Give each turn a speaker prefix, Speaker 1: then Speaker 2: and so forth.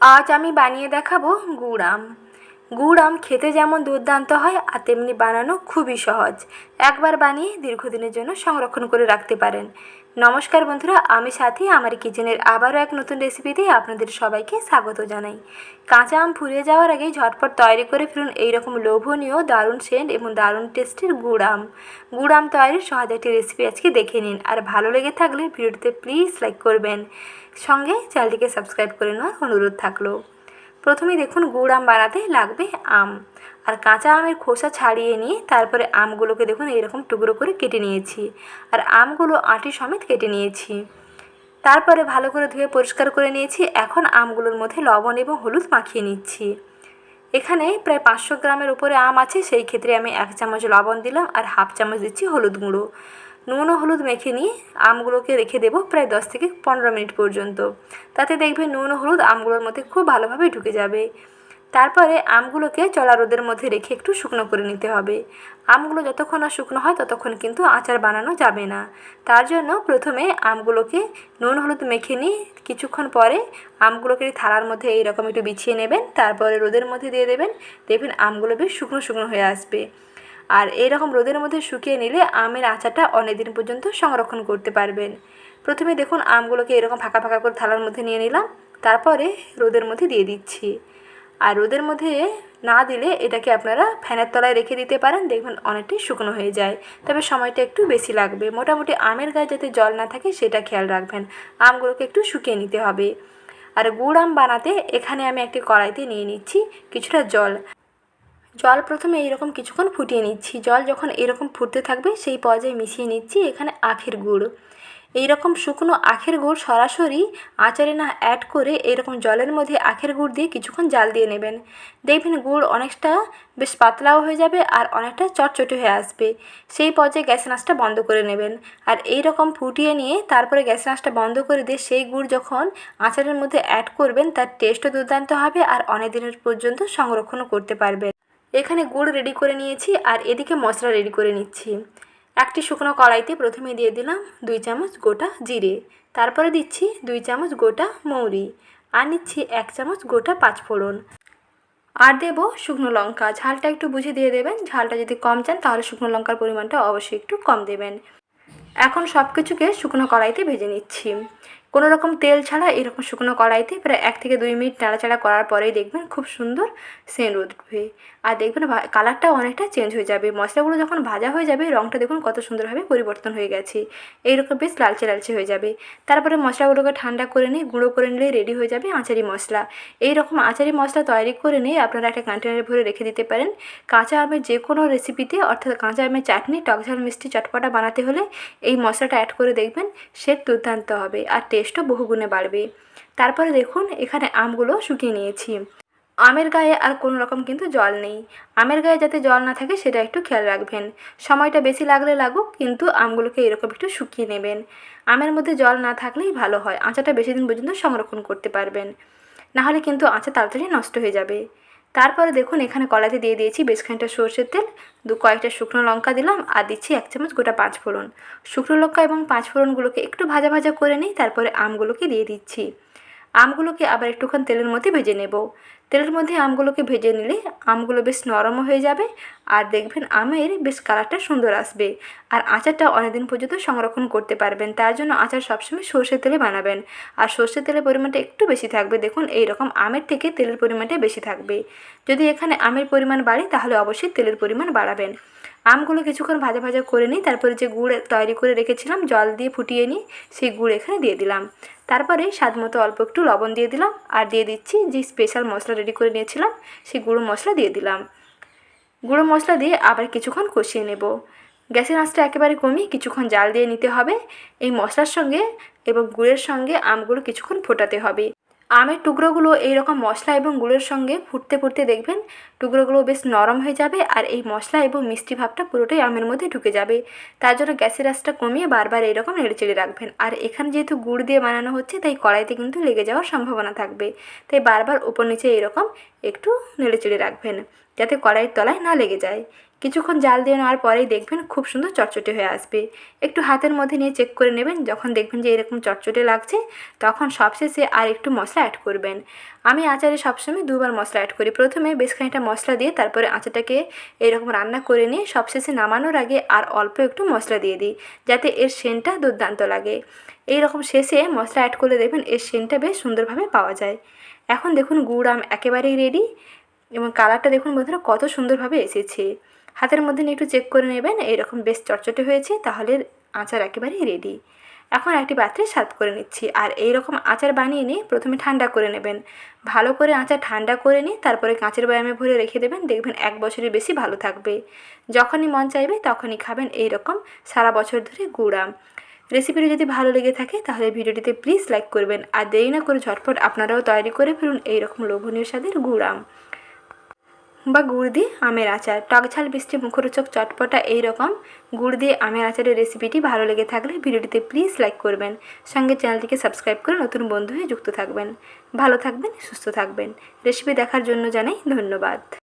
Speaker 1: আজ আমি বানিয়ে দেখাবো গুড় আম। গুড় আম খেতে যেমন দুর্দান্ত হয় আর তেমনি বানানো খুবই সহজ। একবার বানিয়ে দীর্ঘদিনের জন্য সংরক্ষণ করে রাখতে পারেন। নমস্কার বন্ধুরা, আমি সাথী আমার কিচেনের আবারও এক নতুন রেসিপিতে আপনাদের সবাইকে স্বাগত জানাই। কাঁচা আম ফুরিয়ে যাওয়ার আগেই ঝটপট তৈরি করে ফেলুন এইরকম লোভনীয়, দারুণ সেন্ট এবং দারুণ টেস্টের গুড় আম। গুড় আম তৈরির সহজ একটি রেসিপি আজকে দেখে নিন। আর ভালো লেগে থাকলে ভিডিওটিতে প্লিজ লাইক করবেন, সঙ্গে চ্যানেলটিকে সাবস্ক্রাইব করে নেওয়ার অনুরোধ থাকলো। প্রথমেই দেখুন, গুড় আম বানাতে লাগবে আম। আর কাঁচা আমের খোসা ছাড়িয়ে নিয়ে তারপরে আমগুলোকে দেখুন এইরকম টুকরো করে কেটে নিয়েছি। আর আমগুলো আঁটি সমেত কেটে নিয়েছি। তারপরে ভালো করে ধুয়ে পরিষ্কার করে নিয়েছি। এখন আমগুলোর মধ্যে লবণ এবং হলুদ মাখিয়ে নিচ্ছি। এখানে প্রায় 500 গ্রামের উপরে আম আছে, সেই ক্ষেত্রে আমি 1 চামচ লবণ দিলাম আর হাফ চামচ দিচ্ছি হলুদ গুঁড়ো। নুন ও হলুদ মেখে নিয়ে আমগুলোকে রেখে দেবো প্রায় 10 থেকে 15 মিনিট পর্যন্ত। তাতে দেখবেন নুন ও হলুদ আমগুলোর মধ্যে খুব ভালোভাবে ঢুকে যাবে। তারপরে আমগুলোকে চড়া রোদের মধ্যে রেখে একটু শুকনো করে নিতে হবে। আমগুলো যতক্ষণ না শুকনো হয় ততক্ষণ কিন্তু আচার বানানো যাবে না। তার জন্য প্রথমে আমগুলোকে নুন হলুদ মেখে নিয়ে কিছুক্ষণ পরে আমগুলোকে থালার মধ্যে এইরকম একটু বিছিয়ে নেবেন। তারপরে রোদের মধ্যে দিয়ে দেবেন। দেখবেন আমগুলো বেশ শুকনো শুকনো হয়ে আসবে। আর এইরকম রোদের মধ্যে শুকিয়ে নিলে আমের আচারটা অনেক দিন পর্যন্ত সংরক্ষণ করতে পারবেন। প্রথমে দেখুন, আমগুলোকে এরকম ফাঁকা ফাঁকা করে থালার মধ্যে নিয়ে নিলাম। তারপরে রোদের মধ্যে দিয়ে দিচ্ছি। আর রোদের মধ্যে না দিলে এটাকে আপনারা ফ্যানের তলায় রেখে দিতে পারেন, দেখবেন অনেকটাই শুকনো হয়ে যায়। তবে সময়টা একটু বেশি লাগবে। মোটামুটি আমের গায়ে যাতে জল না থাকে সেটা খেয়াল রাখবেন। আমগুলোকে একটু শুকিয়ে নিতে হবে। আর গুড় আম বানাতে এখানে আমি একটি কড়াইতে নিয়ে নিচ্ছি কিছুটা জল। জল প্রথমে এইরকম কিছুক্ষণ ফুটিয়ে নিচ্ছি। জল যখন এরকম ফুটতে থাকবে সেই পর্যায়ে মিশিয়ে নিচ্ছি এখানে আখের গুড়। এইরকম শুকনো আখের গুড় সরাসরি আচারে না অ্যাড করে এরকম জলের মধ্যে আখের গুড় দিয়ে কিছুক্ষণ জাল দিয়ে নেবেন। দেখবেন গুড় অনেকটা বেশ পাতলাও হয়ে যাবে আর অনেকটা চটচটে হয়ে আসবে। সেই পর্যায়ে গ্যাসের আঁচটা বন্ধ করে নেবেন। আর এই রকম ফুটিয়ে নিয়ে তারপরে গ্যাসের আঁচটা বন্ধ করে দিয়ে সেই গুড় যখন আচারের মধ্যে অ্যাড করবেন তার টেস্টও দুর্দান্ত হবে আর অনেক দিনের পর্যন্ত সংরক্ষণও করতে পারবেন। এখানে গুড় রেডি করে নিয়েছি আর এদিকে মশলা রেডি করে নিচ্ছি। একটি শুকনো কড়াইতে প্রথমে দিয়ে দিলাম 2 চামচ গোটা জিরে। তারপরে দিচ্ছি 2 চামচ গোটা মৌরি। আর নিচ্ছি 1 চামচ গোটা পাঁচফোড়ন। আর দেব শুকনো লঙ্কা। ঝালটা একটু বুঝে দিয়ে দেবেন। ঝালটা যদি কম চান তাহলে শুকনো লঙ্কার পরিমাণটা অবশ্যই একটু কম দেবেন। এখন সব কিছুকে শুকনো কড়াইতে ভেজে নিচ্ছি। কোনো রকম তেল ছাড়া এরকম শুকনো কড়াইতে প্রায় 1 থেকে 2 মিনিট নাড়াচাড়া করার পরেই দেখবেন খুব সুন্দর সেন্ট উঠবে। আর দেখবেন কালারটাও অনেকটা চেঞ্জ হয়ে যাবে। মশলাগুলো যখন ভাজা হয়ে যাবে রঙটা দেখুন কত সুন্দরভাবে পরিবর্তন হয়ে গেছে। এইরকম বেশ লালচে লালচে হয়ে যাবে। তারপরে মশলাগুলোকে ঠান্ডা করে নিয়ে গুঁড়ো করে নিলে রেডি হয়ে যাবে আচারি মশলা। এইরকম আচারি মশলা তৈরি করে নিয়ে আপনারা একটা কন্টেনারে ভরে রেখে দিতে পারেন। কাঁচা আমের যে কোনো রেসিপিতে, অর্থাৎ কাঁচা আমের চাটনি, টকঝাল মিষ্টি চটপটা বানাতে হলে এই মশলাটা অ্যাড করে দেখবেন সে দুর্দান্ত হবে আর টেস্টও বহুগুণে বাড়বে। তারপরে দেখুন এখানে আমগুলো শুকিয়ে নিয়েছি। আমের গায়ে আর কোনো রকম কিন্তু জল নেই। আমের গায়ে যাতে জল না থাকে সেটা একটু খেয়াল রাখবেন। সময়টা বেশি লাগলে লাগুক, কিন্তু আমগুলোকে এরকম একটু শুকিয়ে নেবেন। আমের মধ্যে জল না থাকলেই ভালো হয়, আচারটা বেশি দিন পর্যন্ত সংরক্ষণ করতে পারবেন। নাহলে কিন্তু আচার তাড়াতাড়ি নষ্ট হয়ে যাবে। তারপরে দেখুন এখানে কড়াইতে দিয়ে দিয়েছি বেশ খানিকটা সর্ষের তেল। কয়েকটা শুকনো লঙ্কা দিলাম আর দিচ্ছি 1 চামচ গোটা পাঁচফোড়ন। শুকনো লঙ্কা এবং পাঁচফোড়নগুলোকে একটু ভাজা ভাজা করে নিই। তারপরে আমগুলোকে দিয়ে দিচ্ছি। আমগুলোকে আবার একটুক্ষণ তেলের মধ্যে ভেজে নেব। তেলের মধ্যে আমগুলোকে ভেজে নিলে আমগুলো বেশ নরমও হয়ে যাবে আর দেখবেন আমের বেশ কালারটা সুন্দর আসবে। আর আচারটা অনেকদিন পর্যন্ত সংরক্ষণ করতে পারবেন। তার জন্য আচার সবসময় সর্ষের তেলে বানাবেন। আর সর্ষের তেলের পরিমাণটা একটু বেশি থাকবে। দেখুন এই রকম আমের থেকে তেলের পরিমাণটা বেশি থাকবে। যদি এখানে আমের পরিমাণ বাড়ে তাহলে অবশ্যই তেলের পরিমাণ বাড়াবেন। আমগুলো কিছুক্ষণ ভাজা ভাজা করে নিই। তারপরে যে গুড় তৈরি করে রেখেছিলাম জল দিয়ে ফুটিয়ে নিই, সেই গুড় এখানে দিয়ে দিলাম। তারপরে স্বাদ মতো অল্প একটু লবণ দিয়ে দিলাম আর দিয়ে দিচ্ছি যে স্পেশাল মশলা রেডি করে নিয়েছিলাম সেই গুঁড়ো মশলা দিয়ে দিলাম। গুঁড়ো মশলা দিয়ে আবার কিছুক্ষণ কষিয়ে নেব। গ্যাসের আঁচটা একেবারে কমিয়ে কিছুক্ষণ জাল দিয়ে নিতে হবে। এই মশলার সঙ্গে এবং গুড়ের সঙ্গে আমগুলো কিছুক্ষণ ফোটাতে হবে। আমের টুকরোগুলো এইরকম মশলা এবং গুড়ের সঙ্গে ফুটতে ফুটতে দেখবেন টুকরোগুলো বেশ নরম হয়ে যাবে আর এই মশলা এবং মিষ্টি ভাবটা পুরোটাই আমের মধ্যে ঢুকে যাবে। তার জন্য গ্যাসের আঁচটা কমিয়ে বারবার এইরকম নেড়েচেড়ে রাখবেন। আর এখানে যেহেতু গুড় দিয়ে বানানো হচ্ছে তাই কড়াইতে কিন্তু লেগে যাওয়ার সম্ভাবনা থাকবে। তাই বারবার উপর নিচে এরকম একটু নেড়েচেড়ে রাখবেন যাতে কড়াইয়ের তলায় না লেগে যায়। কিছুক্ষণ জাল দিয়ে নেওয়ার পরেই দেখবেন খুব সুন্দর চটচটে হয়ে আসবে। একটু হাতের মধ্যে নিয়ে চেক করে নেবেন, যখন দেখবেন যে এরকম চটচটে লাগছে তখন সবশেষে আর একটু মশলা অ্যাড করবেন। আমি আচারে সবসময় দুবার মশলা অ্যাড করি, প্রথমে বেশ খানিকটা মশলা দিয়ে তারপরে আচারটাকে এরকম রান্না করে নিয়ে সবশেষে নামানোর আগে আর অল্প একটু মশলা দিয়ে দিই, যাতে এর সেন্টটা দুর্দান্ত লাগে। এইরকম শেষে মশলা অ্যাড করলে দেখবেন এর সেন্টটা বেশ সুন্দরভাবে পাওয়া যায়। এখন দেখুন গুড় আম একেবারেই রেডি এবং কালারটা দেখুন বন্ধুরা কত সুন্দরভাবে এসেছে। হাতের মধ্যে নিয়ে একটু চেক করে নেবেন, এইরকম বেশ চটচটে হয়েছে, তাহলে আচার একেবারেই রেডি। এখন একটি পাত্রে সার্ভ করে নিচ্ছি। আর এই রকম আচার বানিয়ে নিয়ে প্রথমে ঠান্ডা করে নেবেন, ভালো করে আচার ঠান্ডা করে নিয়ে তারপরে কাঁচের বয়ামে ভরে রেখে দেবেন, দেখবেন 1 বছরের বেশি ভালো থাকবে। যখনই মন চাইবে তখনই খাবেন এই রকম সারা বছর ধরে গুড় আম। রেসিপিটি যদি ভালো লেগে থাকে তাহলে ভিডিওটিতে প্লিজ লাইক করবেন, আর দেরি না করে ঝটপট আপনারাও তৈরি করে ফেলুন এইরকম লোভনীয় স্বাদের গুড় আম বা গুড় দিয়ে আমের আচার। টক ঝাল মিষ্টি মুখরোচক চটপটা এইরকম গুড় দিয়ে আমের আচারের রেসিপিটি ভালো লেগে থাকলে ভিডিওটিতে প্লিজ লাইক করবেন, সঙ্গে চ্যানেলটিকে সাবস্ক্রাইব করে নতুন বন্ধু হয়ে যুক্ত থাকবেন। ভালো থাকবেন, সুস্থ থাকবেন। রেসিপি দেখার জন্য জানাই ধন্যবাদ।